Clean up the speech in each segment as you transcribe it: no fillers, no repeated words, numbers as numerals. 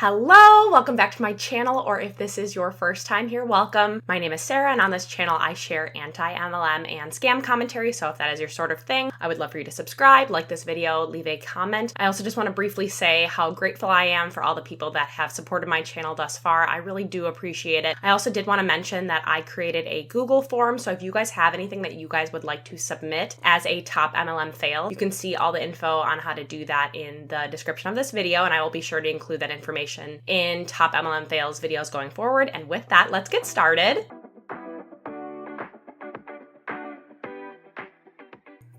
Hello, welcome back to my channel, or if this is your first time here, welcome. My name is Sarah, and on this channel I share anti-MLM and scam commentary, so if that is your sort of thing, I would love for you to subscribe, like this video, leave a comment. I also just want to briefly say how grateful I am for all the people that have supported my channel thus far. I really do appreciate it. I also did want to mention that I created a Google form, so if you guys have anything that you guys would like to submit as a top MLM fail, you can see all the info on how to do that in the description of this video, and I will be sure to include that information in top MLM fails videos going forward. And with that, let's get started.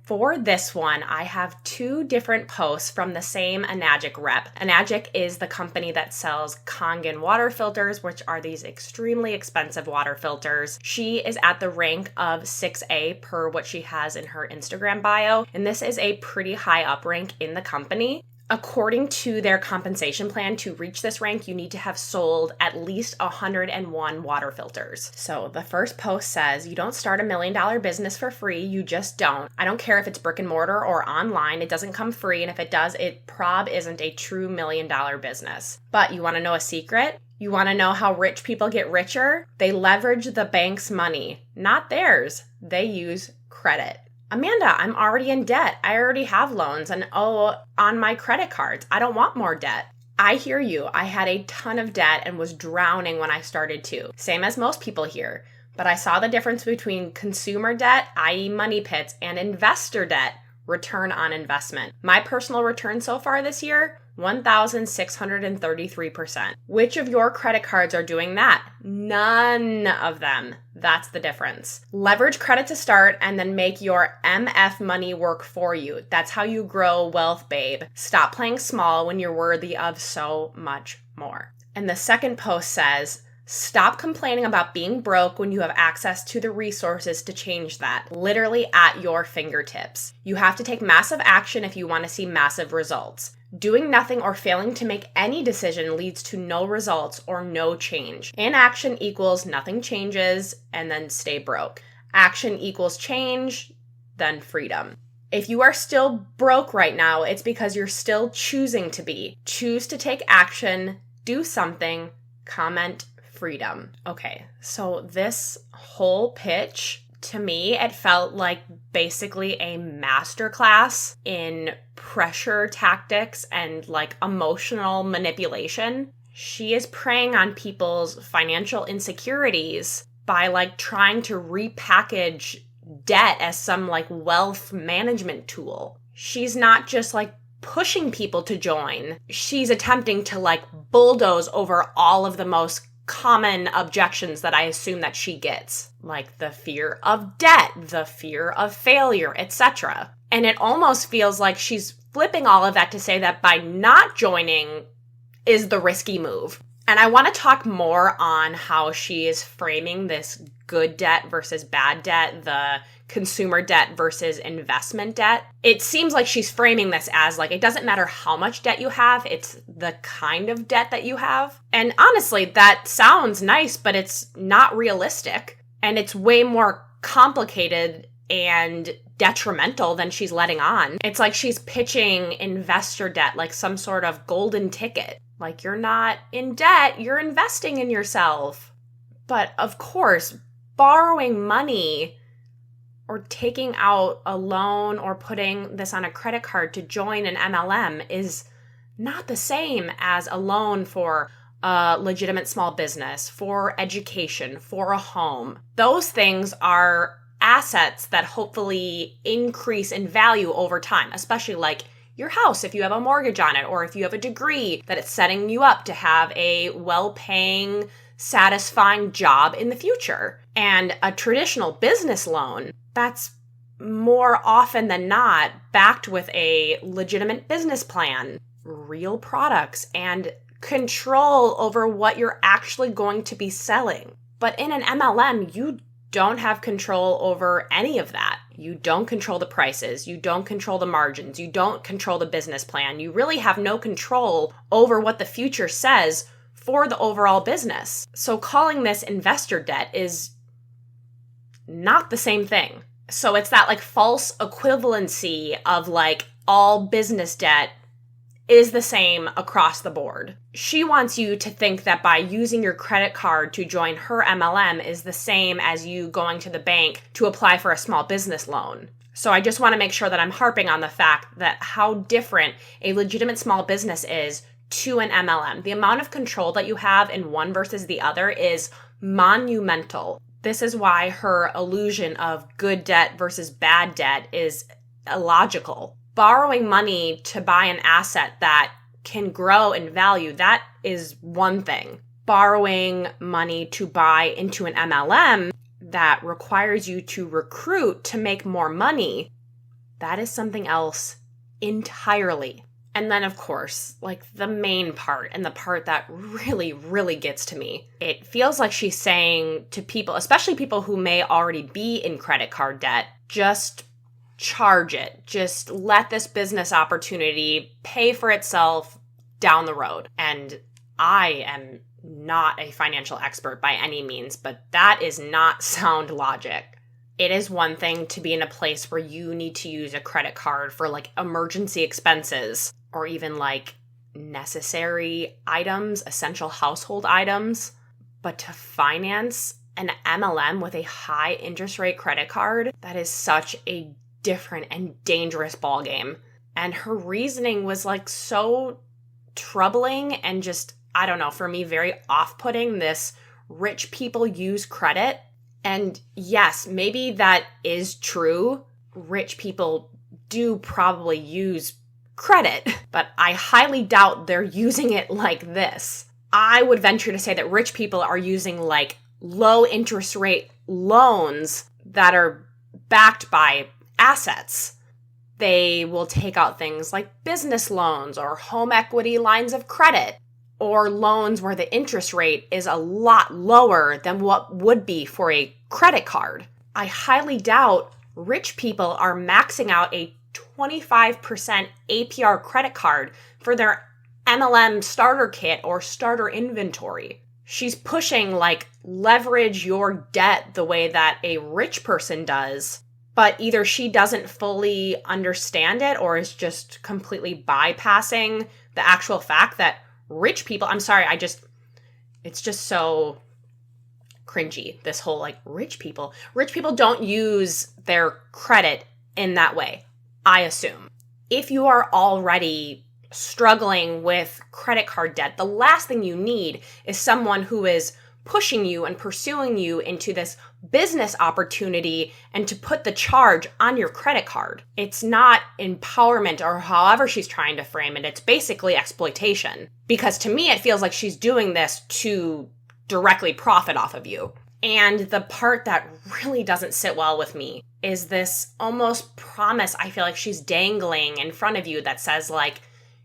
For this one, I have two different posts from the same Enagic Rep. Enagic is the company that sells Kangen water filters, which are these extremely expensive water filters. She is at the rank of 6A per what she has in her Instagram bio, and this is a pretty high up rank in the company. According to their compensation plan, to reach this rank, you need to have sold at least 101 water filters. So the first post says, you don't start $1 million business for free, you just don't. I don't care if it's brick and mortar or online, it doesn't come free, and if it does, it prob isn't a true $1 million business. But you want to know a secret? You want to know how rich people get richer? They leverage the bank's money, not theirs. They use credit. Amanda, I'm already in debt. I already have loans and owe on my credit cards. I don't want more debt. I hear you. I had a ton of debt and was drowning when I started too. Same as most people here. But I saw the difference between consumer debt, i.e. money pits, and investor debt, return on investment. My personal return so far this year, 1,633%. Which of your credit cards are doing that? None of them. That's the difference. Leverage credit to start and then make your MF money work for you. That's how you grow wealth, babe. Stop playing small when you're worthy of so much more. And the second post says, stop complaining about being broke when you have access to the resources to change that, literally at your fingertips. You have to take massive action if you want to see massive results. Doing nothing or failing to make any decision leads to no results or no change. Inaction equals nothing changes, and then stay broke. Action equals change, then freedom. If you are still broke right now, it's because you're still choosing to be. Choose to take action, do something, comment freedom. Okay, so this whole pitch, to me, it felt like basically a masterclass in pressure tactics and like emotional manipulation. She is preying on people's financial insecurities by like trying to repackage debt as some like wealth management tool. She's not just like pushing people to join. She's attempting to like bulldoze over all of the most common objections that I assume that she gets, like the fear of debt, the fear of failure, etc. And it almost feels like she's flipping all of that to say that by not joining is the risky move. And I want to talk more on how she is framing this good debt versus bad debt, the consumer debt versus investment debt. It seems like she's framing this as like, it doesn't matter how much debt you have, it's the kind of debt that you have. And honestly, that sounds nice, but it's not realistic. And it's way more complicated and detrimental than she's letting on. It's like she's pitching investor debt like some sort of golden ticket. Like, you're not in debt, you're investing in yourself. But of course, borrowing money or taking out a loan or putting this on a credit card to join an MLM is not the same as a loan for a legitimate small business, for education, for a home. Those things are assets that hopefully increase in value over time, especially like your house if you have a mortgage on it, or if you have a degree that it's setting you up to have a well-paying, satisfying job in the future. And a traditional business loan, that's more often than not backed with a legitimate business plan, real products, and control over what you're actually going to be selling. But in an MLM, you don't have control over any of that. You don't control the prices. You don't control the margins. You don't control the business plan. You really have no control over what the future says for the overall business. So calling this investor debt is not the same thing. So it's that like false equivalency of like all business debt is the same across the board. She wants you to think that by using your credit card to join her MLM is the same as you going to the bank to apply for a small business loan. So I just want to make sure that I'm harping on the fact that how different a legitimate small business is to an MLM. The amount of control that you have in one versus the other is monumental. This is why her illusion of good debt versus bad debt is illogical. Borrowing money to buy an asset that can grow in value, that is one thing. Borrowing money to buy into an MLM that requires you to recruit to make more money, that is something else entirely. And then, of course, like the main part and the part that really, really gets to me, it feels like she's saying to people, especially people who may already be in credit card debt, just charge it. Just let this business opportunity pay for itself down the road. And I am not a financial expert by any means, but that is not sound logic. It is one thing to be in a place where you need to use a credit card for like emergency expenses or even like necessary items, essential household items, but to finance an MLM with a high interest rate credit card, that is such a different and dangerous ballgame. And her reasoning was like so troubling and just, I don't know, for me, very off-putting. This rich people use credit. And yes, maybe that is true. Rich people do probably use credit, but I highly doubt they're using it like this. I would venture to say that rich people are using like low interest rate loans that are backed by assets. They will take out things like business loans or home equity lines of credit, or loans where the interest rate is a lot lower than what would be for a credit card. I highly doubt rich people are maxing out a 25% APR credit card for their MLM starter kit or starter inventory. She's pushing like leverage your debt the way that a rich person does, but either she doesn't fully understand it or is just completely bypassing the actual fact that rich people, I'm sorry, it's just so cringy, this whole like rich people don't use their credit in that way, I assume. If you are already struggling with credit card debt, the last thing you need is someone who is pushing you and pursuing you into this business opportunity and to put the charge on your credit card. It's not empowerment or however she's trying to frame it. It's basically exploitation. Because to me, it feels like she's doing this to directly profit off of you. And the part that really doesn't sit well with me is this almost promise I feel like she's dangling in front of you that says like,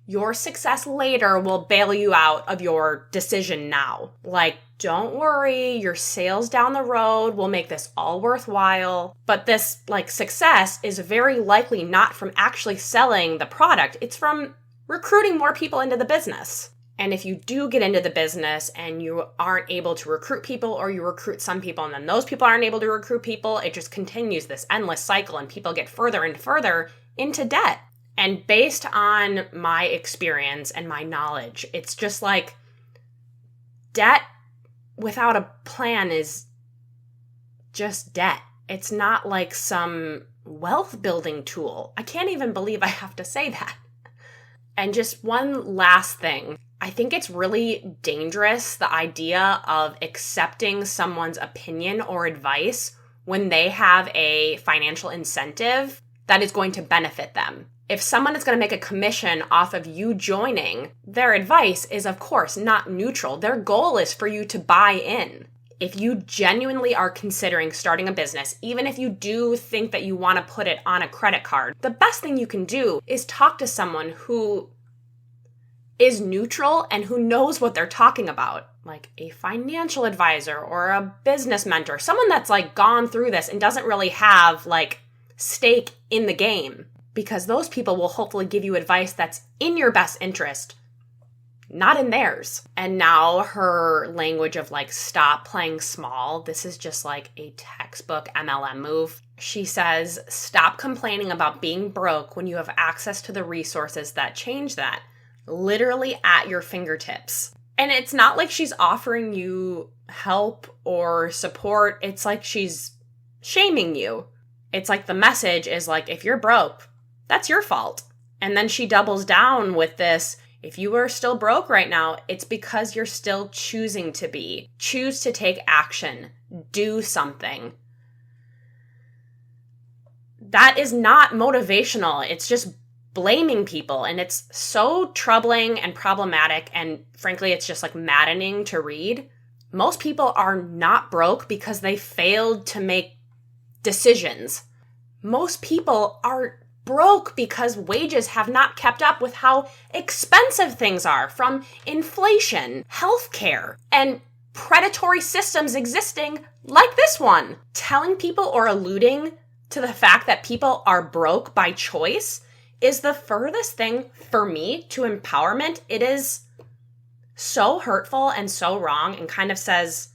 your success later will bail you out of your decision now. Like, don't worry, your sales down the road will make this all worthwhile. But this like success is very likely not from actually selling the product. It's from recruiting more people into the business. And if you do get into the business and you aren't able to recruit people, or you recruit some people and then those people aren't able to recruit people, it just continues this endless cycle and people get further and further into debt. And based on my experience and my knowledge, it's just like debt without a plan is just debt. It's not like some wealth building tool. I can't even believe I have to say that. And just one last thing. I think it's really dangerous, the idea of accepting someone's opinion or advice when they have a financial incentive that is going to benefit them. If someone is going to make a commission off of you joining, their advice is, of course, not neutral. Their goal is for you to buy in. If you genuinely are considering starting a business, even if you do think that you want to put it on a credit card, the best thing you can do is talk to someone who is neutral and who knows what they're talking about, like a financial advisor or a business mentor, someone that's like gone through this and doesn't really have like stake in the game. Because those people will hopefully give you advice that's in your best interest, not in theirs. And now her language of like, stop playing small. This is just like a textbook MLM move. She says, stop complaining about being broke when you have access to the resources that change that. literally at your fingertips. And it's not like she's offering you help or support. It's like she's shaming you. It's like the message is like, if you're broke, that's your fault. And then she doubles down with this, if you are still broke right now, it's because you're still choosing to be. Choose to take action. Do something. That is not motivational. It's just blaming people. And it's so troubling and problematic. And frankly, it's just like maddening to read. Most people are not broke because they failed to make decisions. Most people are broke because wages have not kept up with how expensive things are, from inflation, healthcare, and predatory systems existing like this one. Telling people or alluding to the fact that people are broke by choice is the furthest thing for me to empowerment. It is so hurtful and so wrong, and kind of says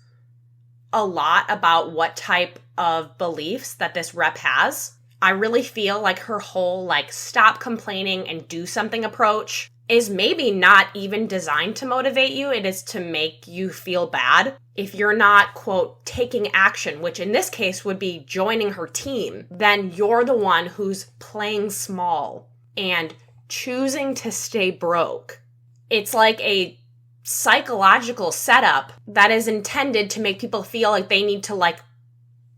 a lot about what type of beliefs that this rep has. I really feel like her whole stop complaining and do something approach is maybe not even designed to motivate you. It is to make you feel bad. If you're not, quote, taking action, which in this case would be joining her team, then you're the one who's playing small and choosing to stay broke. It's like a psychological setup that is intended to make people feel like they need to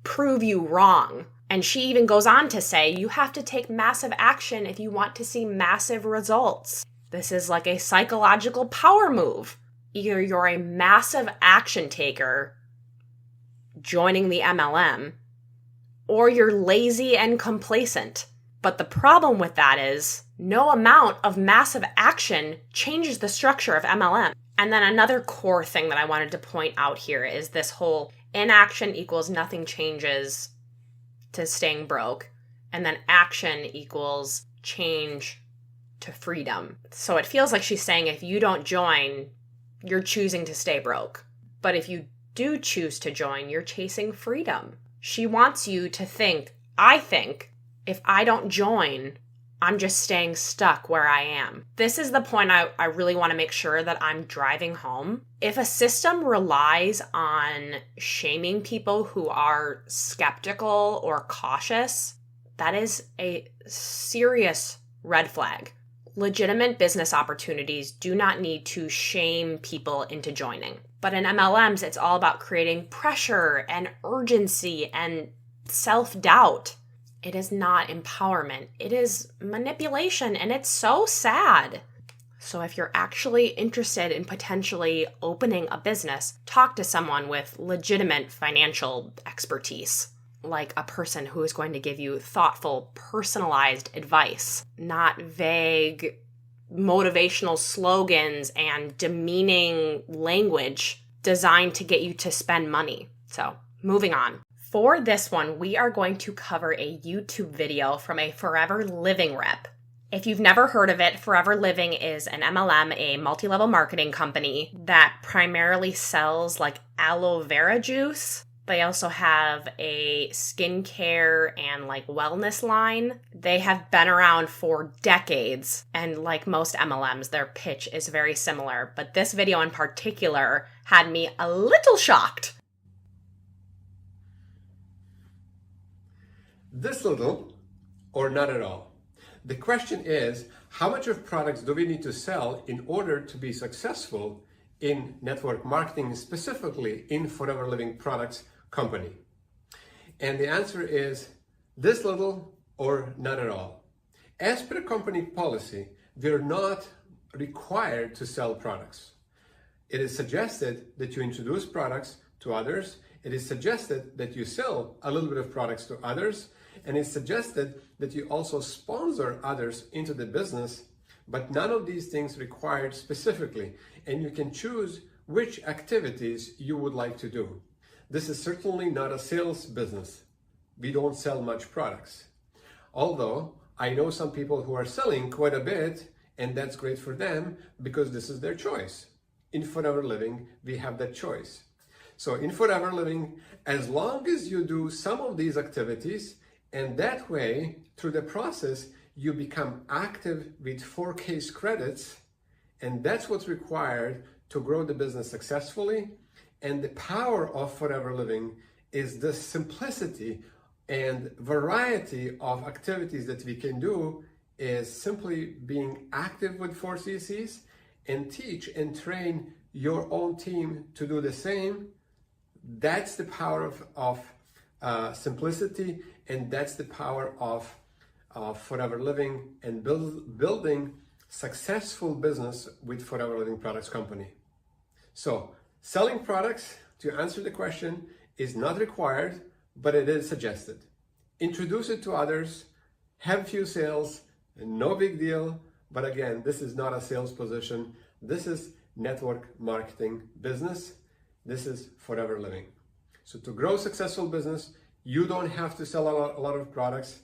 prove you wrong. And she even goes on to say, you have to take massive action if you want to see massive results. This is like a psychological power move. Either you're a massive action taker joining the MLM, or you're lazy and complacent. But the problem with that is no amount of massive action changes the structure of MLM. And then another core thing that I wanted to point out here is this whole inaction equals nothing changes to staying broke, and then action equals change to freedom. So it feels like she's saying if you don't join, you're choosing to stay broke. But if you do choose to join, you're chasing freedom. She wants you to think, I think, if I don't join, I'm just staying stuck where I am. This is the point I really want to make sure that I'm driving home. If a system relies on shaming people who are skeptical or cautious, that is a serious red flag. Legitimate business opportunities do not need to shame people into joining. But in MLMs, it's all about creating pressure and urgency and self-doubt. It is not empowerment. It is manipulation, and it's so sad. So if you're actually interested in potentially opening a business, talk to someone with legitimate financial expertise, like a person who is going to give you thoughtful, personalized advice, not vague motivational slogans and demeaning language designed to get you to spend money. So, moving on. For this one, we are going to cover a YouTube video from a Forever Living rep. If you've never heard of it, Forever Living is an MLM, a multi-level marketing company that primarily sells aloe vera juice. They also have a skincare and wellness line. They have been around for decades, and like most MLMs, their pitch is very similar. But this video in particular had me a little shocked. This little or not at all? The question is, how much of products do we need to sell in order to be successful in network marketing, specifically in Forever Living Products company? And the answer is this little or not at all. As per company policy, we're not required to sell products. It is suggested that you introduce products to others. It is suggested that you sell a little bit of products to others. And it's suggested that you also sponsor others into the business, but none of these things required specifically. And you can choose which activities you would like to do. This is certainly not a sales business. We don't sell much products. Although I know some people who are selling quite a bit, and that's great for them because this is their choice. In Forever Living, we have that choice. So in Forever Living, as long as you do some of these activities, and that way, through the process, you become active with 4 case credits, And that's what's required to grow the business successfully. And the power of Forever Living is the simplicity and variety of activities that we can do is simply being active with 4CCs and teach and train your own team to do the same. That's the power of simplicity, and that's the power of Forever Living and building successful business with Forever Living Products Company. So selling products, to answer the question, is not required, but it is suggested. Introduce it to others, have few sales, no big deal. But again, this is not a sales position. This is network marketing business. This is Forever Living. So to grow successful business, you don't have to sell a lot of products.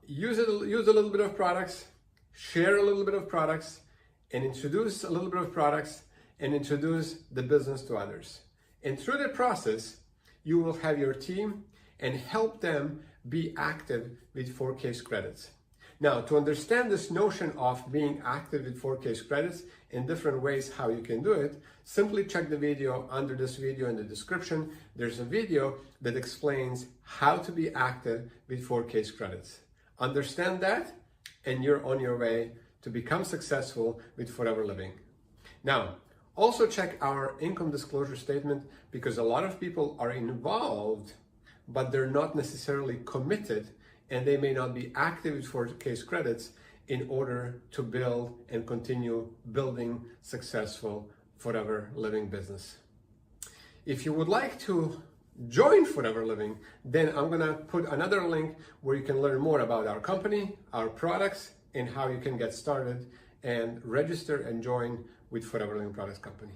Use a little bit of products, share a little bit of products, and introduce a little bit of products and introduce the business to others. And through the process, you will have your team and help them be active with 4 case credits. Now, to understand this notion of being active with 4 case credits in different ways how you can do it, simply check the video under this video in the description. There's a video that explains how to be active with 4 case credits. Understand that, and you're on your way to become successful with Forever Living. Now, also check our income disclosure statement, because a lot of people are involved, but they're not necessarily committed, and they may not be active with 4 case credits in order to build and continue building successful Forever Living business. If you would like to join Forever Living, then I'm gonna put another link where you can learn more about our company, our products, and how you can get started and register and join with Forever Living Products Company.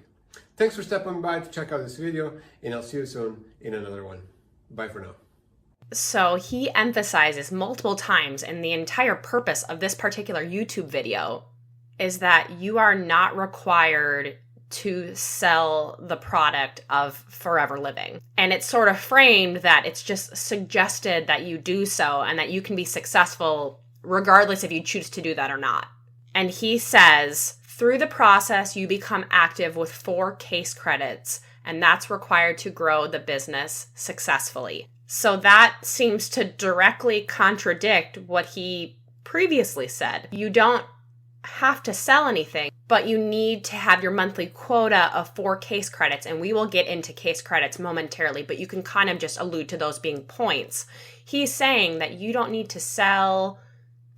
Thanks for stopping by to check out this video, and I'll see you soon in another one. Bye for now. So he emphasizes multiple times, and the entire purpose of this particular YouTube video is that you are not required to sell the product of Forever Living. And it's sort of framed that it's just suggested that you do so and that you can be successful regardless if you choose to do that or not. And he says, through the process, you become active with 4 case credits, and that's required to grow the business successfully. So that seems to directly contradict what he previously said. You don't have to sell anything, but you need to have your monthly quota of 4 case credits, and we will get into case credits momentarily, but you can kind of just allude to those being points. He's saying that you don't need to sell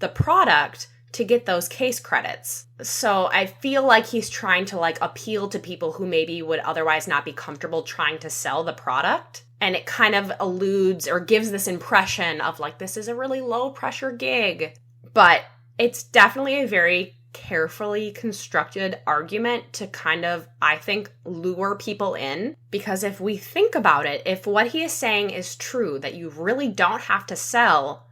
the product to get those case credits. So I feel like he's trying to appeal to people who maybe would otherwise not be comfortable trying to sell the product. And it kind of alludes or gives this impression of this is a really low pressure gig. But it's definitely a very carefully constructed argument to kind of, I think, lure people in. Because if we think about it, if what he is saying is true, that you really don't have to sell,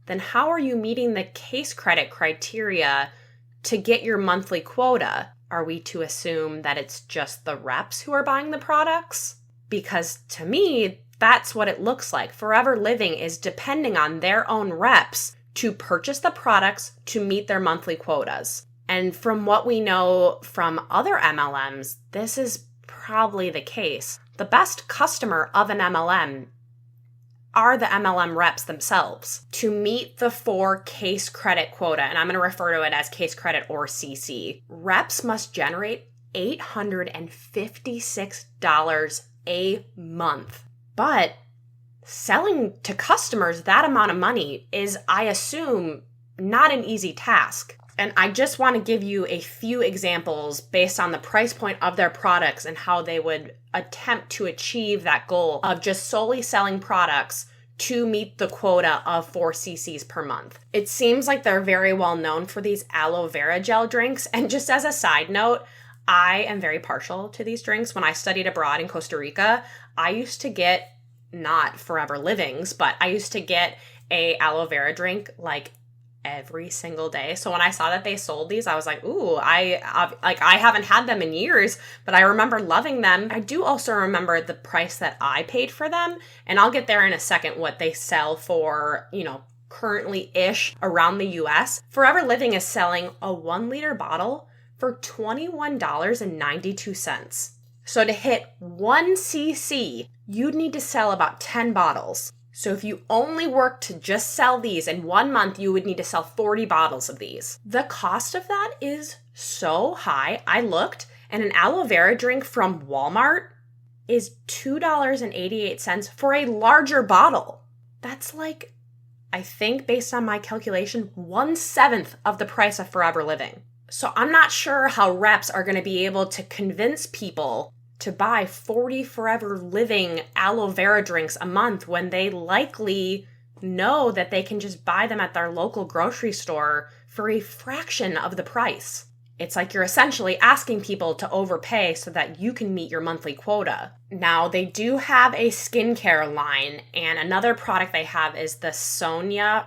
then how are you meeting the case credit criteria to get your monthly quota? Are we to assume that it's just the reps who are buying the products? Because to me, that's what it looks like. Forever Living is depending on their own reps to purchase the products to meet their monthly quotas. And from what we know from other MLMs, this is probably the case. The best customer of an MLM are the MLM reps themselves. To meet the 4 case credit quota, and I'm going to refer to it as case credit or CC, reps must generate $856 a month. But selling to customers that amount of money is, I assume, not an easy task. And I just want to give you a few examples based on the price point of their products and how they would attempt to achieve that goal of just solely selling products to meet the quota of 4 cc's per month. It seems like they're very well known for these aloe vera gel drinks. And just as a side note, I am very partial to these drinks. When I studied abroad in Costa Rica, I used to get, not Forever Livings, but I used to get a aloe vera drink every single day. So when I saw that they sold these, I was like, ooh, I haven't had them in years, but I remember loving them. I do also remember the price that I paid for them, and I'll get there in a second what they sell for, currently-ish around the US. Forever Living is selling a 1 liter bottle for $21.92. So to hit 1 cc, you'd need to sell about 10 bottles. So if you only work to just sell these in 1 month, you would need to sell 40 bottles of these. The cost of that is so high. I looked, and an aloe vera drink from Walmart is $2.88 for a larger bottle. That's like, I think based on my calculation, 1/7 of the price of Forever Living. So I'm not sure how reps are going to be able to convince people to buy 40 Forever Living aloe vera drinks a month when they likely know that they can just buy them at their local grocery store for a fraction of the price. It's like you're essentially asking people to overpay so that you can meet your monthly quota. Now, they do have a skincare line, and another product they have is the Sonia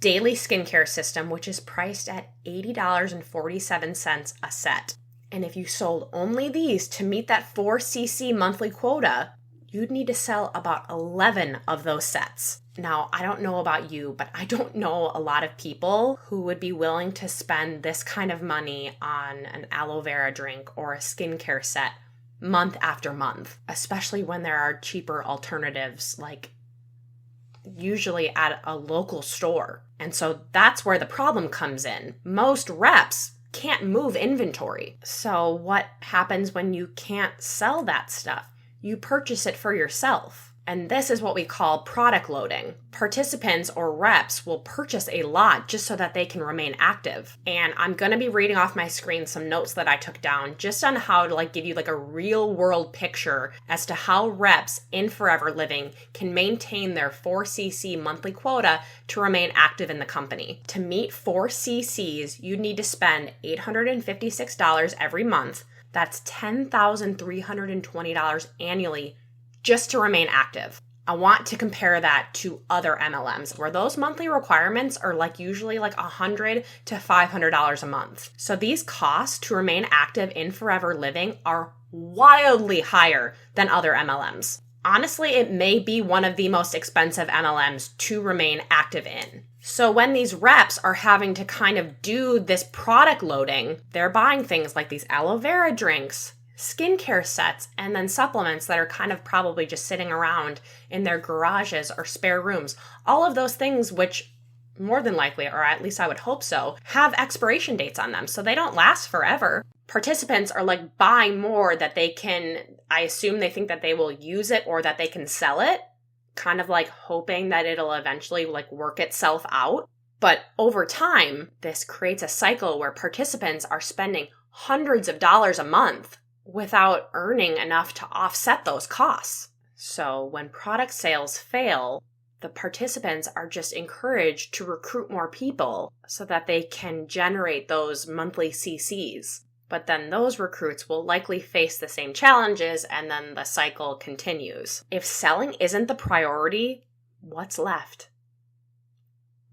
Daily Skincare System, which is priced at $80.47 a set. And if you sold only these to meet that 4 cc monthly quota, you'd need to sell about 11 of those sets. Now, I don't know about you, but I don't know a lot of people who would be willing to spend this kind of money on an aloe vera drink or a skincare set month after month, especially when there are cheaper alternatives, like usually at a local store. And so that's where the problem comes in. Most reps can't move inventory. So what happens when you can't sell that stuff? You purchase it for yourself. And this is what we call product loading. Participants or reps will purchase a lot just so that they can remain active. And I'm going to be reading off my screen some notes that I took down just on how to give you a real world picture as to how reps in Forever Living can maintain their 4 cc monthly quota to remain active in the company. To meet 4 cc's, you'd need to spend $856 every month. That's $10,320 annually just to remain active. I want to compare that to other MLMs where those monthly requirements are usually $100 to $500 a month. So these costs to remain active in Forever Living are wildly higher than other MLMs. Honestly, it may be one of the most expensive MLMs to remain active in. So when these reps are having to kind of do this product loading, they're buying things like these aloe vera drinks, skincare sets, and then supplements that are kind of probably just sitting around in their garages or spare rooms. All of those things, which more than likely, or at least I would hope so, have expiration dates on them, so they don't last forever. Participants are buying more that they can, I assume they think that they will use it or that they can sell it, kind of hoping that it'll eventually work itself out. But over time, this creates a cycle where participants are spending hundreds of dollars a month without earning enough to offset those costs. So when product sales fail, the participants are just encouraged to recruit more people so that they can generate those monthly CCs. But then those recruits will likely face the same challenges, and then the cycle continues. If selling isn't the priority, what's left?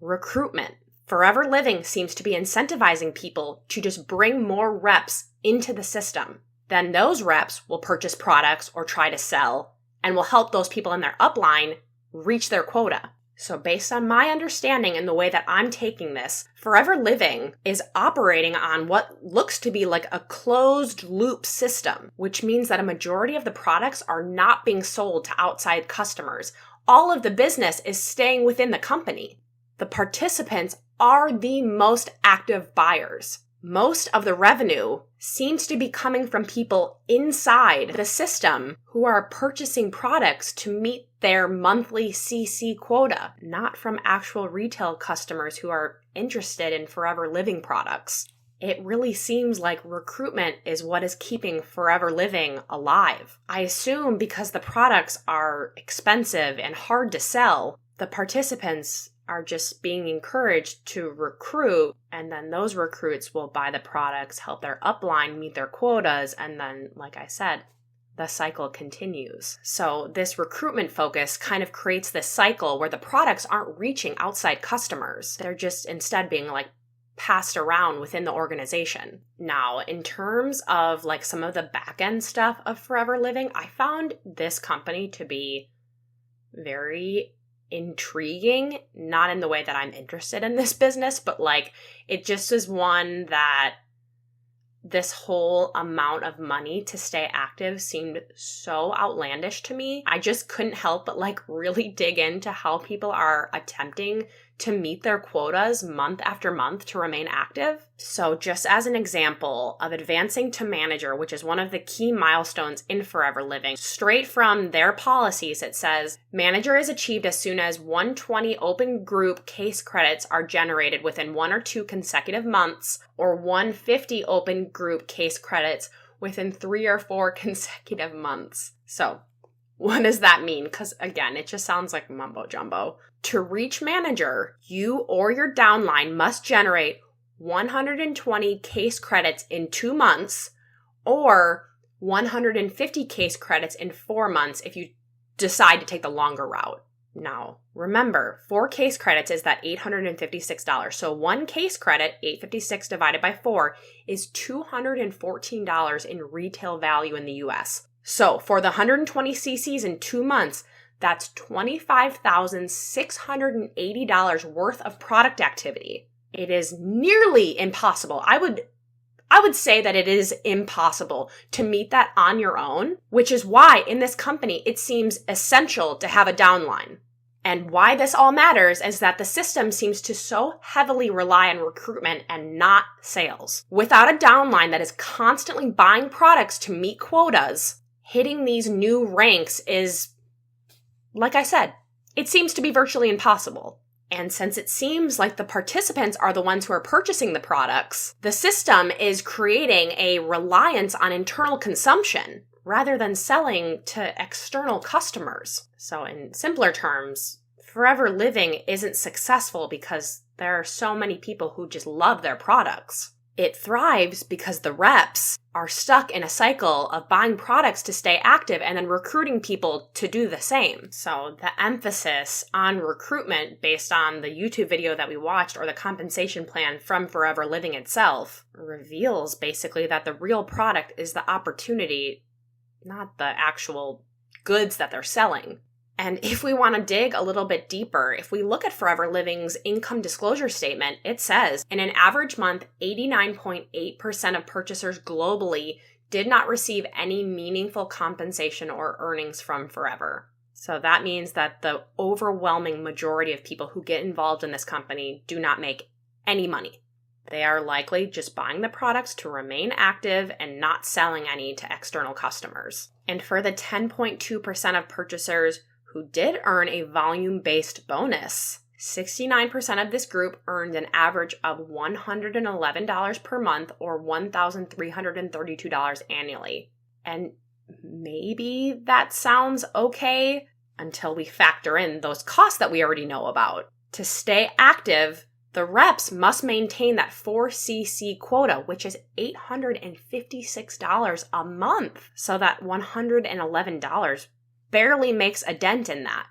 Recruitment. Forever Living seems to be incentivizing people to just bring more reps into the system. Then those reps will purchase products or try to sell and will help those people in their upline reach their quota. So based on my understanding and the way that I'm taking this, Forever Living is operating on what looks to be a closed loop system, which means that a majority of the products are not being sold to outside customers. All of the business is staying within the company. The participants are the most active buyers. Most of the revenue seems to be coming from people inside the system who are purchasing products to meet their monthly CC quota, not from actual retail customers who are interested in Forever Living products. It really seems like recruitment is what is keeping Forever Living alive. I assume because the products are expensive and hard to sell, the participants are just being encouraged to recruit, and then those recruits will buy the products, help their upline meet their quotas, and then, like I said, the cycle continues. So this recruitment focus kind of creates this cycle where the products aren't reaching outside customers. They're just instead being passed around within the organization. Now, in terms of some of the back end stuff of Forever Living, I found this company to be very intriguing, not in the way that I'm interested in this business, but it just is one that this whole amount of money to stay active seemed so outlandish to me. I just couldn't help but really dig into how people are attempting to meet their quotas month after month to remain active. So just as an example of advancing to manager, which is one of the key milestones in Forever Living, straight from their policies, it says, manager is achieved as soon as 120 open group case credits are generated within 1 or 2 consecutive months, or 150 open group case credits within 3 or 4 consecutive months. So what does that mean? Because again, it just sounds like mumbo jumbo. To reach manager, you or your downline must generate 120 case credits in 2 months or 150 case credits in 4 months if you decide to take the longer route. Now, remember, 4 case credits is that $856. So 1 case credit, $856 divided by 4, is $214 in retail value in the US. So for the 120 cc's in 2 months, that's $25,680 worth of product activity. It is nearly impossible. I would say that it is impossible to meet that on your own, which is why in this company it seems essential to have a downline. And why this all matters is that the system seems to so heavily rely on recruitment and not sales. Without a downline that is constantly buying products to meet quotas, hitting these new ranks is, like I said, it seems to be virtually impossible. And since it seems like the participants are the ones who are purchasing the products, the system is creating a reliance on internal consumption rather than selling to external customers. So in simpler terms, Forever Living isn't successful because there are so many people who just love their products. It thrives because the reps are stuck in a cycle of buying products to stay active and then recruiting people to do the same. So the emphasis on recruitment based on the YouTube video that we watched or the compensation plan from Forever Living itself reveals basically that the real product is the opportunity, not the actual goods that they're selling. And if we want to dig a little bit deeper, if we look at Forever Living's income disclosure statement, it says, in an average month, 89.8% of purchasers globally did not receive any meaningful compensation or earnings from Forever. So that means that the overwhelming majority of people who get involved in this company do not make any money. They are likely just buying the products to remain active and not selling any to external customers. And for the 10.2% of purchasers who did earn a volume-based bonus, 69% of this group earned an average of $111 per month or $1,332 annually. And maybe that sounds okay until we factor in those costs that we already know about. To stay active, the reps must maintain that 4cc quota, which is $856 a month. So that $111 barely makes a dent in that.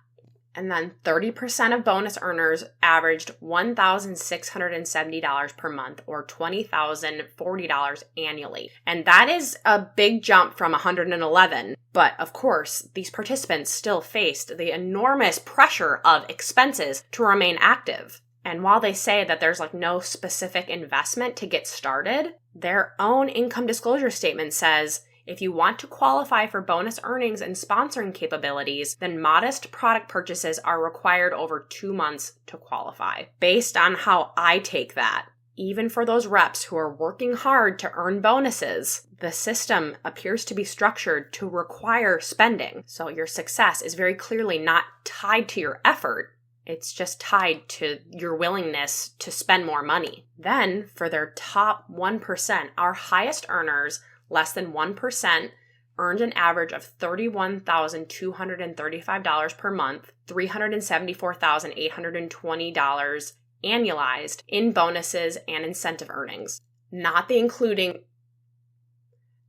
And then 30% of bonus earners averaged $1,670 per month or $20,040 annually. And that is a big jump from 111. But of course, these participants still faced the enormous pressure of expenses to remain active. And while they say that there's no specific investment to get started, their own income disclosure statement says, if you want to qualify for bonus earnings and sponsoring capabilities, then modest product purchases are required over 2 months to qualify. Based on how I take that, even for those reps who are working hard to earn bonuses, the system appears to be structured to require spending. So your success is very clearly not tied to your effort. It's just tied to your willingness to spend more money. Then, for their top 1%, our highest earners, less than 1%, earned an average of $31,235 per month, $374,820 annualized in bonuses and incentive earnings, not the including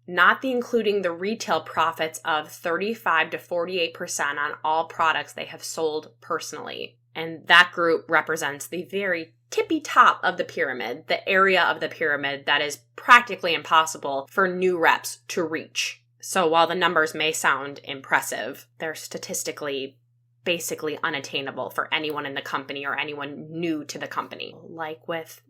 the retail profits of 35 to 48% on all products they have sold personally. And that group represents the very tippy top of the pyramid, the area of the pyramid that is practically impossible for new reps to reach. So while the numbers may sound impressive, they're statistically basically unattainable for anyone in the company or anyone new to the company. Like with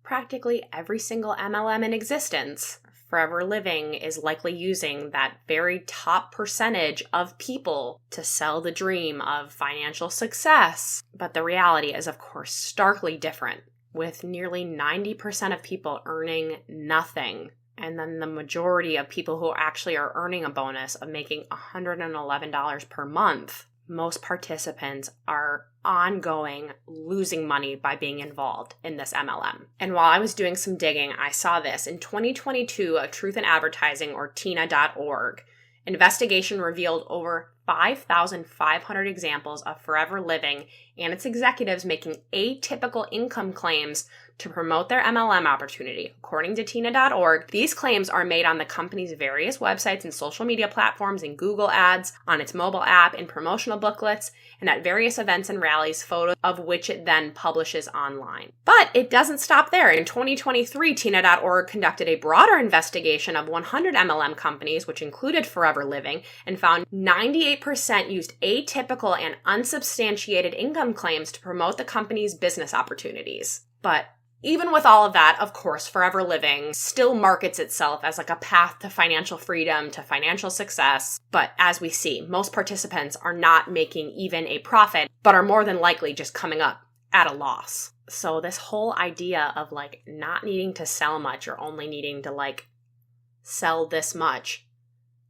practically every single MLM in existence, Forever Living is likely using that very top percentage of people to sell the dream of financial success. But the reality is, of course, starkly different, with nearly 90% of people earning nothing. And then the majority of people who actually are earning a bonus of making $111 per month. Most participants are ongoing losing money by being involved in this MLM. And while I was doing some digging, I saw this. In 2022, a Truth in Advertising, or TINA.org, investigation revealed over 5,500 examples of Forever Living and its executives making atypical income claims to promote their MLM opportunity. According to TINA.org, these claims are made on the company's various websites and social media platforms, in Google Ads, on its mobile app, in promotional booklets, and at various events and rallies, photos of which it then publishes online. But it doesn't stop there. In 2023, TINA.org conducted a broader investigation of 100 MLM companies, which included Forever Living, and found 98% used atypical and unsubstantiated income claims to promote the company's business opportunities. But even with all of that, of course, Forever Living still markets itself as like a path to financial freedom, to financial success. But as we see, most participants are not making even a profit, but are more than likely just coming up at a loss. So this whole idea of like not needing to sell much, or only needing to like sell this much,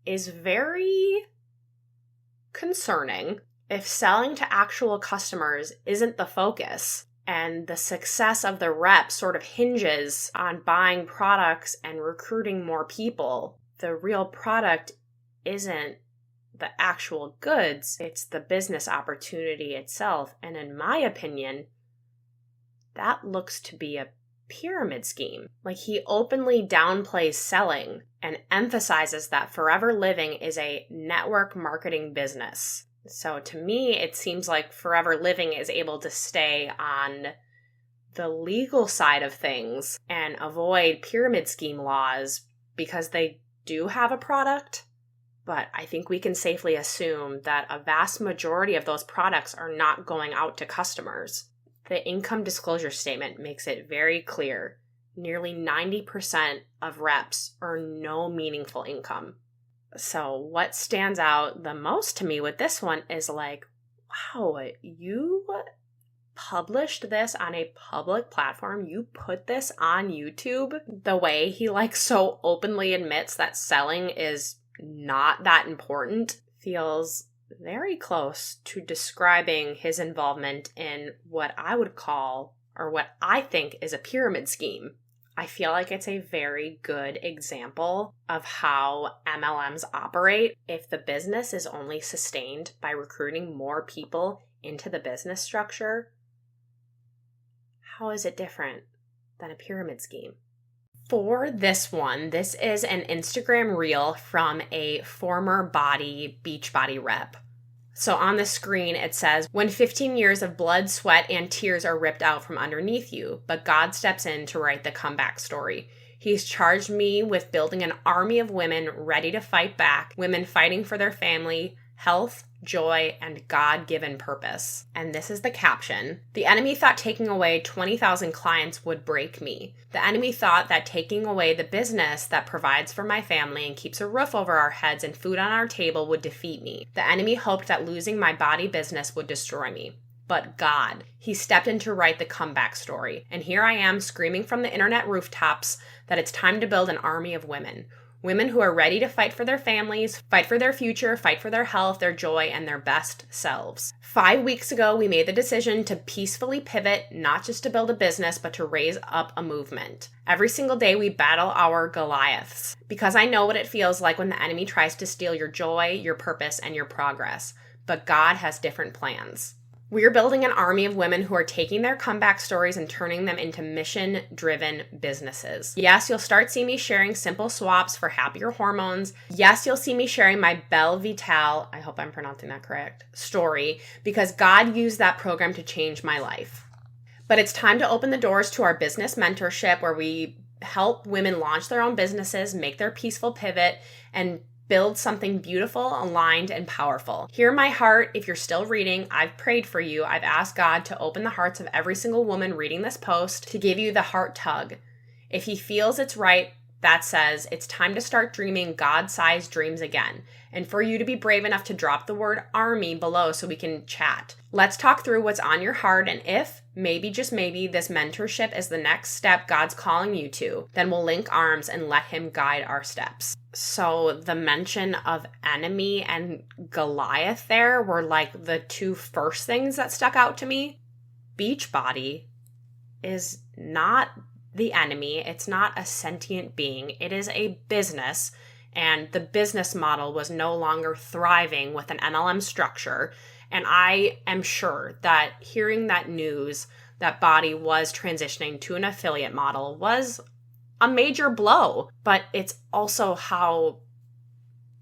is very concerning if selling to actual customers isn't the focus. And the success of the rep sort of hinges on buying products and recruiting more people. The real product isn't the actual goods, it's the business opportunity itself. And in my opinion, that looks to be a pyramid scheme. Like, he openly downplays selling and emphasizes that Forever Living is a network marketing business. So to me, it seems like Forever Living is able to stay on the legal side of things and avoid pyramid scheme laws because they do have a product. But I think we can safely assume that a vast majority of those products are not going out to customers. The income disclosure statement makes it very clear. Nearly 90% of reps earn no meaningful income. So what stands out the most to me with this one is like, wow, you published this on a public platform. You put this on YouTube. The way he like so openly admits that selling is not that important feels very close to describing his involvement in what I would call, or what I think is, a pyramid scheme. I feel like it's a very good example of how MLMs operate. If the business is only sustained by recruiting more people into the business structure, how is it different than a pyramid scheme? For this one, this is an Instagram reel from a former Beachbody rep. So on the screen, it says, when 15 years of blood, sweat, and tears are ripped out from underneath you, but God steps in to write the comeback story. He's charged me with building an army of women ready to fight back, women fighting for their family, health, joy, and God-given purpose. And this is the caption. The enemy thought taking away 20,000 clients would break me. The enemy thought that taking away the business that provides for my family and keeps a roof over our heads and food on our table would defeat me. The enemy hoped that losing my BODi business would destroy me. But God, he stepped in to write the comeback story. And here I am screaming from the internet rooftops that it's time to build an army of women. Women who are ready to fight for their families, fight for their future, fight for their health, their joy, and their best selves. 5 weeks ago, we made the decision to peacefully pivot, not just to build a business, but to raise up a movement. Every single day, we battle our Goliaths, because I know what it feels like when the enemy tries to steal your joy, your purpose, and your progress. But God has different plans. We're building an army of women who are taking their comeback stories and turning them into mission-driven businesses. Yes, you'll start seeing me sharing simple swaps for happier hormones. Yes, you'll see me sharing my Belle Vitale, I hope I'm pronouncing that correct, story, because God used that program to change my life. But it's time to open the doors to our business mentorship, where we help women launch their own businesses, make their peaceful pivot, and Build something beautiful, aligned, and powerful. Hear my heart. If you're still reading, I've prayed for you. I've asked God to open the hearts of every single woman reading this post to give you the heart tug. If he feels it's right, that says it's time to start dreaming God-sized dreams again, and for you to be brave enough to drop the word army below so we can chat. Let's talk through what's on your heart, and if, maybe just maybe, this mentorship is the next step God's calling you to, then we'll link arms and let him guide our steps. So the mention of enemy and Goliath there were like the two first things that stuck out to me. BODi is not the enemy. It's not a sentient being. It is a business, and the business model was no longer thriving with an MLM structure. And I am sure that hearing that news that BODi was transitioning to an affiliate model was a major blow, but it's also how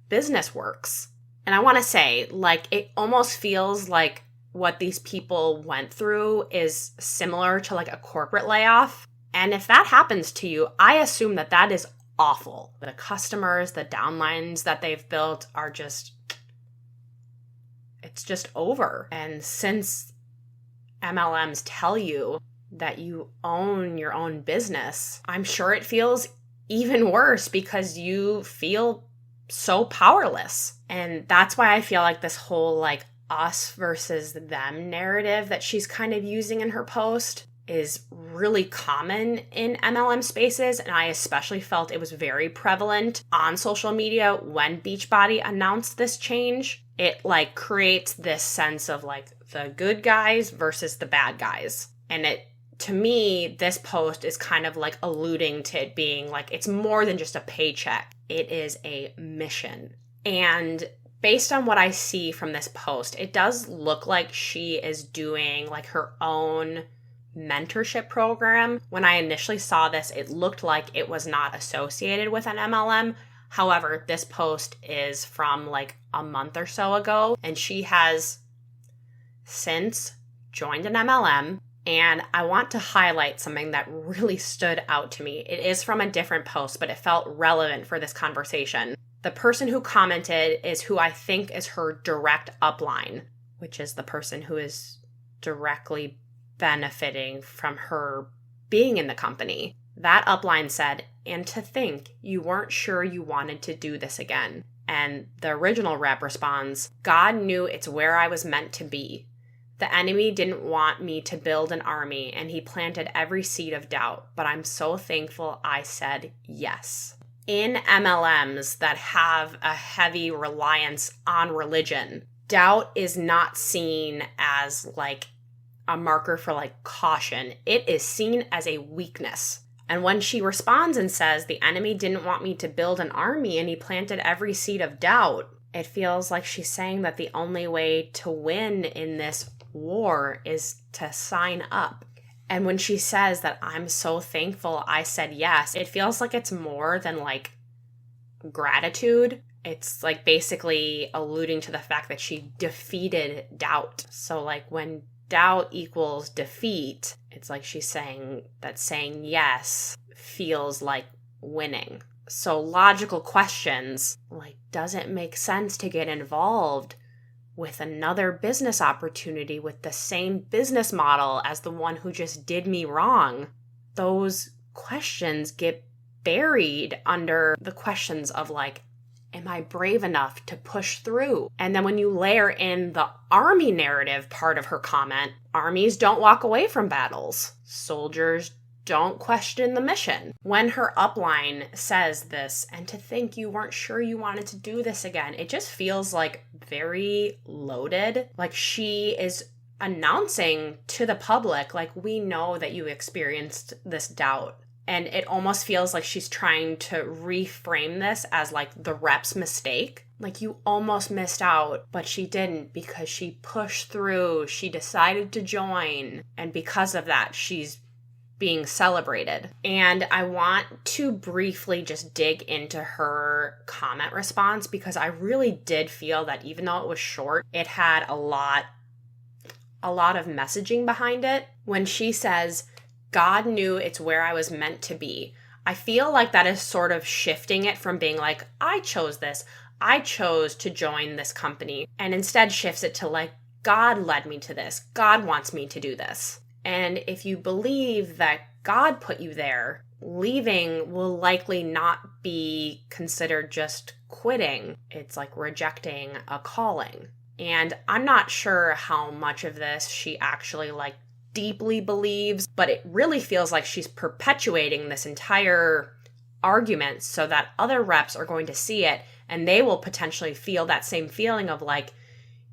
business works. And I want to say, like, it almost feels like what these people went through is similar to like a corporate layoff. And if that happens to you, I assume that that is awful. The customers, the downlines that they've built are just, it's just over. And since MLMs tell you that you own your own business, I'm sure it feels even worse because you feel so powerless. And that's why I feel like this whole like us versus them narrative that she's kind of using in her post is really common in MLM spaces, and I especially felt it was very prevalent on social media when BODi announced this change. It like creates this sense of like the good guys versus the bad guys. And it, to me, this post is kind of like alluding to it being like it's more than just a paycheck. It is a mission. And based on what I see from this post, it does look like she is doing like her own mentorship program. When I initially saw this, it looked like it was not associated with an MLM. However, this post is from like a month or so ago, and she has since joined an MLM. And I want to highlight something that really stood out to me. It is from a different post, but it felt relevant for this conversation. The person who commented is who I think is her direct upline, which is the person who is directly benefiting from her being in the company. That upline said, "And to think you weren't sure you wanted to do this again." And the original rep responds, "God knew it's where I was meant to be. The enemy didn't want me to build an army, and he planted every seed of doubt, but I'm so thankful I said yes." In MLMs that have a heavy reliance on religion, doubt is not seen as like a marker for like caution. It is seen as a weakness. And when she responds and says, "The enemy didn't want me to build an army and he planted every seed of doubt," it feels like she's saying that the only way to win in this war is to sign up. And when she says that I'm so thankful I said yes, it feels like it's more than like gratitude. It's like basically alluding to the fact that she defeated doubt. So like when doubt equals defeat, it's like she's saying that saying yes feels like winning. So logical questions like, does it make sense to get involved with another business opportunity with the same business model as the one who just did me wrong? Those questions get buried under the questions of like, am I brave enough to push through? And then when you layer in the army narrative part of her comment, armies don't walk away from battles. Soldiers don't question the mission. When her upline says this, "And to think you weren't sure you wanted to do this again," it just feels like very loaded. Like she is announcing to the public, like, we know that you experienced this doubt. And it almost feels like she's trying to reframe this as like the rep's mistake. Like you almost missed out, but she didn't because she pushed through. She decided to join. And because of that, she's being celebrated. And I want to briefly just dig into her comment response because I really did feel that even though it was short, it had a lot of messaging behind it. When she says, "God knew it's where I was meant to be," I feel like that is sort of shifting it from being like, I chose this, I chose to join this company, and instead shifts it to like, God led me to this. God wants me to do this. And if you believe that God put you there, leaving will likely not be considered just quitting. It's like rejecting a calling. And I'm not sure how much of this she actually like deeply believes, but it really feels like she's perpetuating this entire argument so that other reps are going to see it and they will potentially feel that same feeling of like,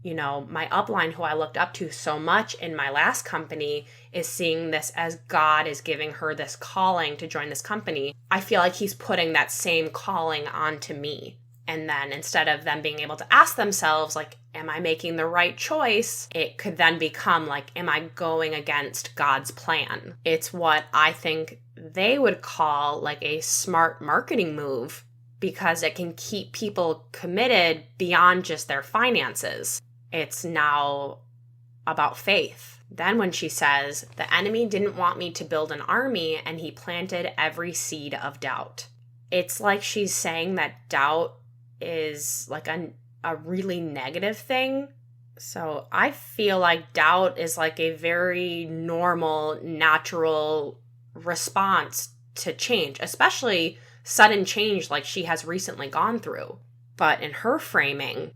you know, my upline who I looked up to so much in my last company is seeing this as God is giving her this calling to join this company. I feel like he's putting that same calling onto me. And then instead of them being able to ask themselves, like, am I making the right choice? It could then become like, am I going against God's plan? It's what I think they would call like a smart marketing move because it can keep people committed beyond just their finances. It's now about faith. Then when she says, the enemy didn't want me to build an army and he planted every seed of doubt. It's like she's saying that doubt is like a really negative thing. So I feel like doubt is like a very normal, natural response to change, especially sudden change like she has recently gone through. But in her framing,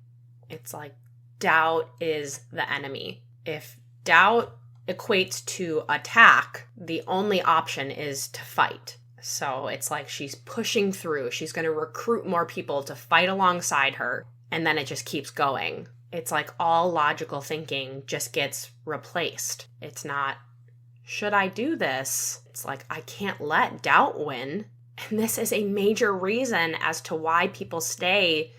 it's like doubt is the enemy. If doubt equates to attack, the only option is to fight. So it's like she's pushing through. She's going to recruit more people to fight alongside her. And then it just keeps going. It's like all logical thinking just gets replaced. It's not, should I do this? It's like, I can't let doubt win. And this is a major reason as to why people stay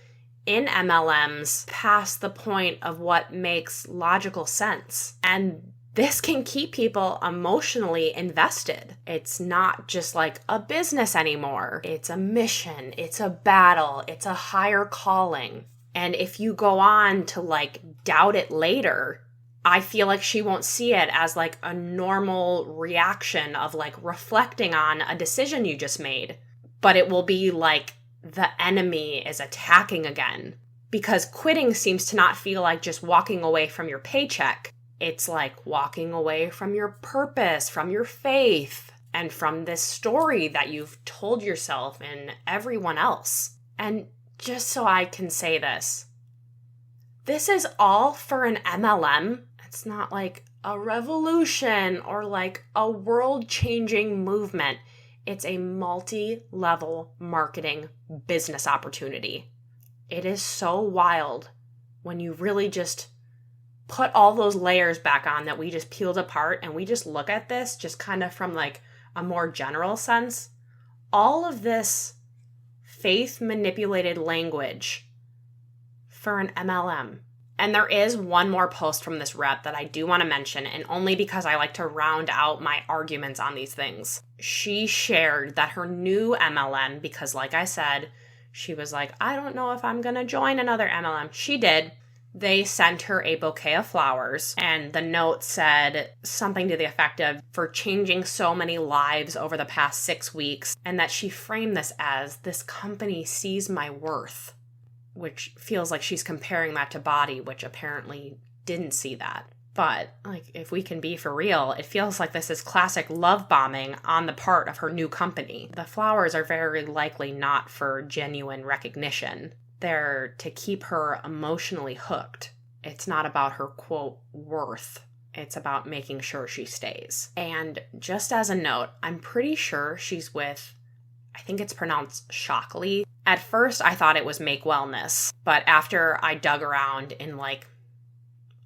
in MLMs past the point of what makes logical sense. And this can keep people emotionally invested. It's not just like a business anymore. It's a mission. It's a battle. It's a higher calling. And if you go on to like doubt it later, I feel like she won't see it as like a normal reaction of like reflecting on a decision you just made. But it will be like the enemy is attacking again. Because quitting seems to not feel like just walking away from your paycheck. It's like walking away from your purpose, from your faith, and from this story that you've told yourself and everyone else. And just so I can say this is all for an MLM. It's not like a revolution or like a world-changing movement. It's a multi-level marketing business opportunity. It is so wild when you really just put all those layers back on that we just peeled apart and we just look at this just kind of from like a more general sense. All of this faith manipulated language for an MLM. And there is one more post from this rep that I do want to mention, and only because I like to round out my arguments on these things. She shared that her new MLM, because like I said, she was like, I don't know if I'm going to join another MLM. She did. They sent her a bouquet of flowers, and the note said something to the effect of, for changing so many lives over the past 6 weeks, and that she framed this as, this company sees my worth, which feels like she's comparing that to BODi, which apparently didn't see that. But, like, if we can be for real, it feels like this is classic love bombing on the part of her new company. The flowers are very likely not for genuine recognition. They're to keep her emotionally hooked. It's not about her, quote, worth. It's about making sure she stays. And just as a note, I'm pretty sure she's with, I think it's pronounced Shockley. At first, I thought it was Make Wellness, but after I dug around in like,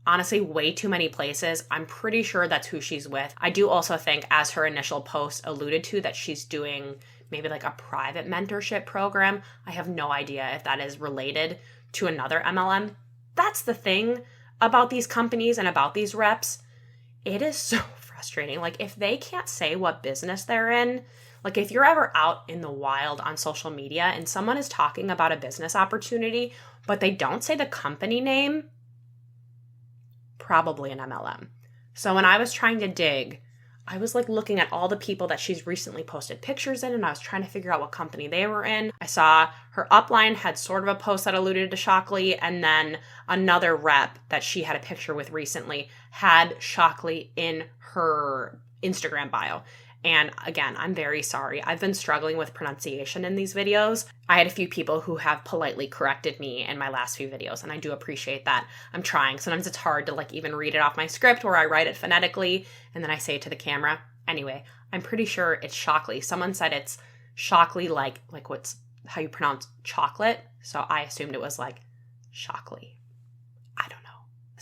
honestly, way too many places, I'm pretty sure that's who she's with. I do also think, as her initial post alluded to, that she's doing maybe like a private mentorship program. I have no idea if that is related to another MLM. That's the thing about these companies and about these reps. It is so frustrating. Like, if they can't say what business they're in, like if you're ever out in the wild on social media and someone is talking about a business opportunity, but they don't say the company name, probably an MLM. So when I was trying to dig, I was like looking at all the people that she's recently posted pictures in, and I was trying to figure out what company they were in. I saw her upline had sort of a post that alluded to Shockley, and then another rep that she had a picture with recently had Shockley in her Instagram bio. And again, I'm very sorry. I've been struggling with pronunciation in these videos. I had a few people who have politely corrected me in my last few videos, and I do appreciate that. I'm trying. Sometimes it's hard to like even read it off my script where I write it phonetically and then I say it to the camera. Anyway, I'm pretty sure it's Shockley. Someone said it's Shockley like what's how you pronounce chocolate. So I assumed it was like Shockley. I don't know.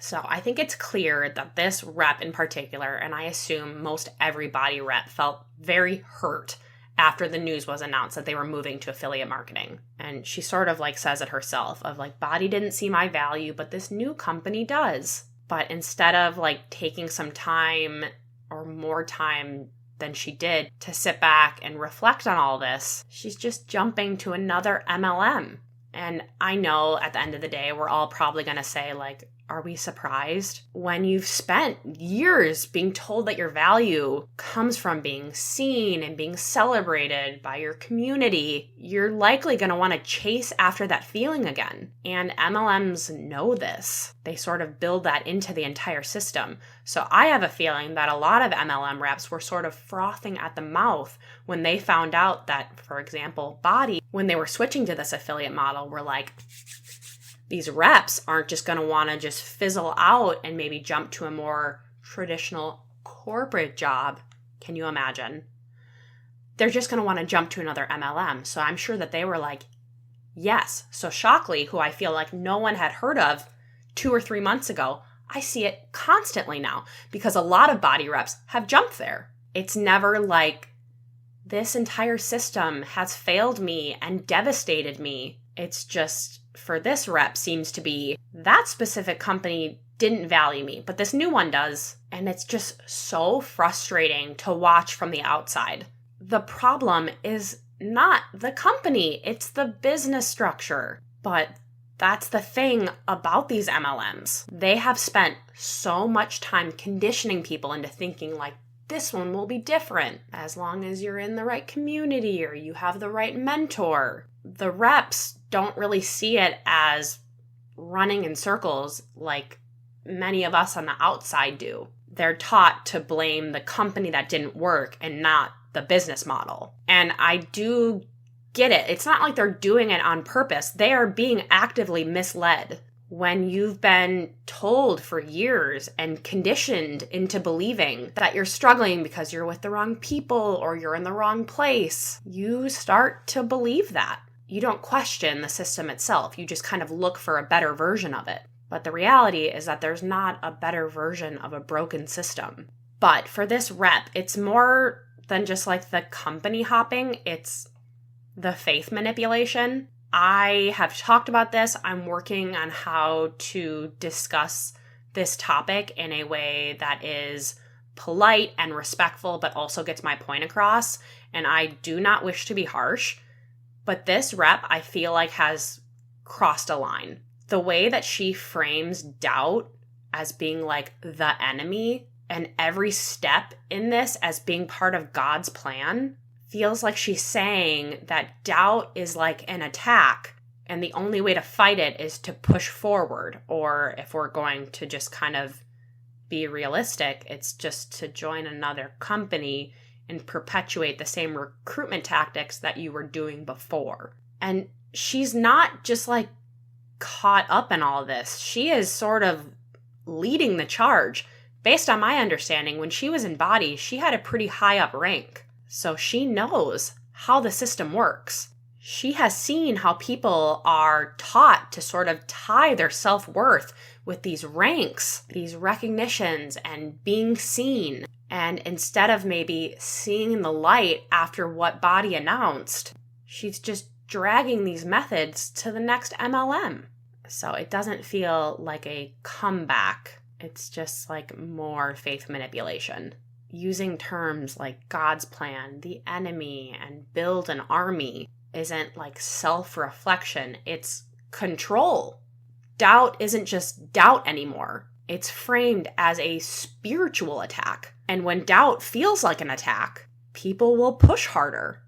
So I think it's clear that this rep in particular, and I assume most every BODi rep, felt very hurt after the news was announced that they were moving to affiliate marketing. And she sort of like says it herself of like, BODi didn't see my value, but this new company does. But instead of like taking some time or more time than she did to sit back and reflect on all this, she's just jumping to another MLM. And I know at the end of the day, we're all probably going to say like, are we surprised? When you've spent years being told that your value comes from being seen and being celebrated by your community, you're likely going to want to chase after that feeling again. And MLMs know this. They sort of build that into the entire system. So I have a feeling that a lot of MLM reps were sort of frothing at the mouth when they found out that, for example, BODi, when they were switching to this affiliate model, were like, these reps aren't just going to want to just fizzle out and maybe jump to a more traditional corporate job. Can you imagine? They're just going to want to jump to another MLM. So I'm sure that they were like, yes. So Shockley, who I feel like no one had heard of 2 or 3 months ago, I see it constantly now because a lot of BODi reps have jumped there. It's never like this entire system has failed me and devastated me. It's just, for this rep, seems to be that specific company didn't value me, but this new one does. And it's just so frustrating to watch from the outside. The problem is not the company, it's the business structure. But that's the thing about these MLMs. They have spent so much time conditioning people into thinking like, this one will be different as long as you're in the right community or you have the right mentor. The reps don't really see it as running in circles like many of us on the outside do. They're taught to blame the company that didn't work and not the business model. And I do get it. It's not like they're doing it on purpose. They are being actively misled. When you've been told for years and conditioned into believing that you're struggling because you're with the wrong people or you're in the wrong place, you start to believe that. You don't question the system itself. You just kind of look for a better version of it. But the reality is that there's not a better version of a broken system. But for this rep, it's more than just like the company hopping. It's the faith manipulation. I have talked about this. I'm working on how to discuss this topic in a way that is polite and respectful, but also gets my point across. And I do not wish to be harsh, but this rep, I feel like, has crossed a line. The way that she frames doubt as being like the enemy and every step in this as being part of God's plan feels like she's saying that doubt is like an attack and the only way to fight it is to push forward. Or if we're going to just kind of be realistic, it's just to join another company and perpetuate the same recruitment tactics that you were doing before. And she's not just like caught up in all this. She is sort of leading the charge. Based on my understanding, when she was in BODi, she had a pretty high up rank. So she knows how the system works. She has seen how people are taught to sort of tie their self-worth with these ranks, these recognitions, and being seen. And instead of maybe seeing the light after what BODi announced, she's just dragging these methods to the next MLM. So it doesn't feel like a comeback. It's just like more faith manipulation. Using terms like God's plan, the enemy, and build an army isn't like self-reflection, it's control. Doubt isn't just doubt anymore. it's framed as a spiritual attack. And when doubt feels like an attack, people will push harder.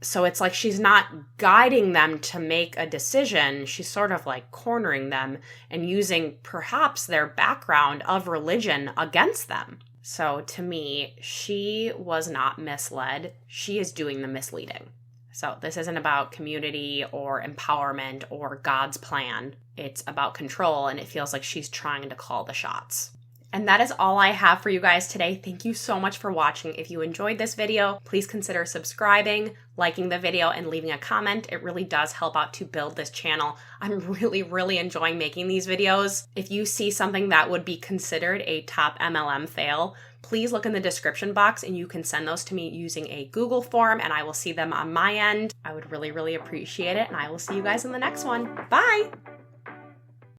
So it's like she's not guiding them to make a decision. She's sort of like cornering them and using perhaps their background of religion against them. So to me, she was not misled. She is doing the misleading. So this isn't about community or empowerment or God's plan. It's about control, and it feels like she's trying to call the shots. And that is all I have for you guys today. Thank you so much for watching. If you enjoyed this video, please consider subscribing, liking the video, and leaving a comment. It really does help out to build this channel. I'm really enjoying making these videos. If you see something that would be considered a top MLM fail, please look in the description box and you can send those to me using a Google form and I will see them on my end. I would really appreciate it, and I will see you guys in the next one. Bye!